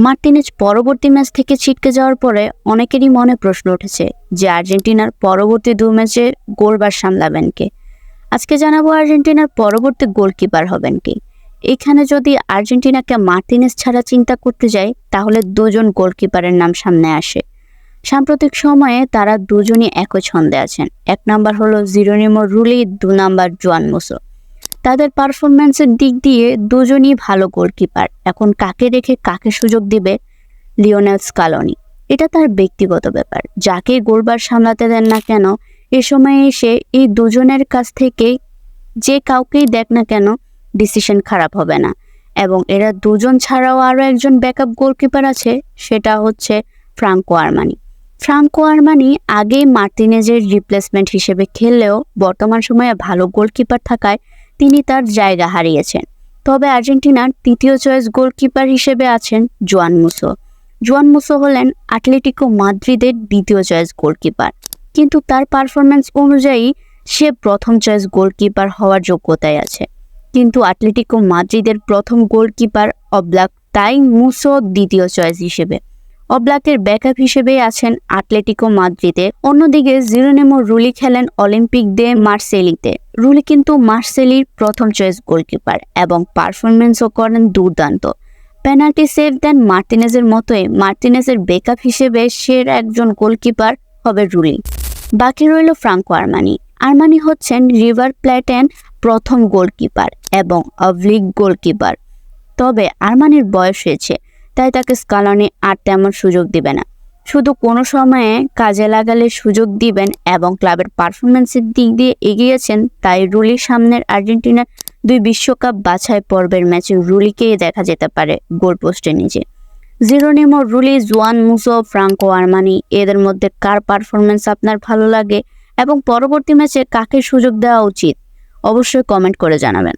Martinez পরবর্তী match থেকে ছিটকে যাওয়ার পরে অনেকেরই মনে প্রশ্ন উঠেছে যে আর্জেন্টিনার পরবর্তী 2 ম্যাচে গোলবার সামলাবেন কে। আজকে জানাবো আর্জেন্টিনার পরবর্তী গোলকিপার হবেন কে। এখানে যদি আর্জেন্টিনাকে মার্টিনেজ ছাড়া চিন্তা করতে যাই তাহলে দুজন গোলকিপারের নাম সামনে আসে। সাম্প্রতিক সময়ে তারা দুজনই একই ছন্দে আছেন। 1 নাম্বার হলো জেরোনিমো রুলি, 2 নাম্বার জোয়ান মুসো। তাদের পারফরম্যান্সের দিক দিয়ে দুজনই ভালো গোলকিপার। এখন কাকে রেখে কাকে সুযোগ দিবে লিওনেল স্কালোনি, এটা তার ব্যক্তিগত ব্যাপার। যাকে গোলবার সামলাতে দেন না কেন, এ সময়ে এসে এই দুজনের কাছ থেকে যে কাউকেই দেখ না কেন ডিসিশন খারাপ হবে না। এবং এরা দুজন ছাড়াও আরও একজন ব্যাকআপ গোলকিপার আছে, সেটা হচ্ছে ফ্রাঙ্কো আরমানি। ফ্রাঙ্কো আরমানি আগেই মার্টিনেজের রিপ্লেসমেন্ট হিসেবে খেললেও বর্তমান সময়ে ভালো গোলকিপার থাকায় তিনি তার জায়গা হারিয়েছেন। তবে আর্জেন্টিনার তৃতীয় চয়েস গোলকিপার হিসেবে আছেন জোয়ান মুসো। জোয়ান মুসো হলেন আটলেটিকো মাদ্রিদের দ্বিতীয় চয়েস গোলকিপার, কিন্তু তার পারফরম্যান্স অনুযায়ী সে প্রথম চয়েস গোলকিপার হওয়ার যোগ্যতায় আছে। কিন্তু আটলেটিকো মাদ্রিদের প্রথম গোলকিপার অবলাক, তাই মুসো দ্বিতীয় চয়েস হিসেবে। অবলাকের ব্যাকআপ হিসেবে আছেন আটলেটিকো মাদ্রিদে। অন্যদিকে জেরোনিমো রুলি খেলেন অলিম্পিক দে মার্সেলিতে। রুলি কিন্তু মার্সেলির প্রথম চয়েস গোলকিপার এবং পারফরমেন্সও করেন দুর্দান্ত। পেনাল্টি সেভ দেন মার্টিনেজের মতোই। মার্টিনেজের ব্যাকআপ হিসেবে সেরা একজন গোলকিপার হবে রুলি। বাকি রইল ফ্রাঙ্কো আরমানি। আরমানি হচ্ছেন রিভার প্লেটের প্রথম গোলকিপার এবং অবলিগ গোলকিপার। তবে আরমানির বয়স হয়েছে, তাই তাকে স্কালোনি আর তেমন সুযোগ দিবে না। শুধু কোনো সময়ে কাজে লাগালে সুযোগ দিবেন এবং ক্লাবের পারফরমেন্সের দিক দিয়ে এগিয়েছেন, তাই রুলির সামনের আর্জেন্টিনার 2 বিশ্বকাপ বাছাই পর্বের ম্যাচে রুলিকেই দেখা যেতে পারে গোলপোস্টের নিচে। জেরোনিমো রুলি, জোয়ান মুসো, ফ্রাঙ্কো আরমানি, এদের মধ্যে কার পারফরমেন্স আপনার ভালো লাগে এবং পরবর্তী ম্যাচে কাকে সুযোগ দেওয়া উচিত অবশ্যই কমেন্ট করে জানাবেন।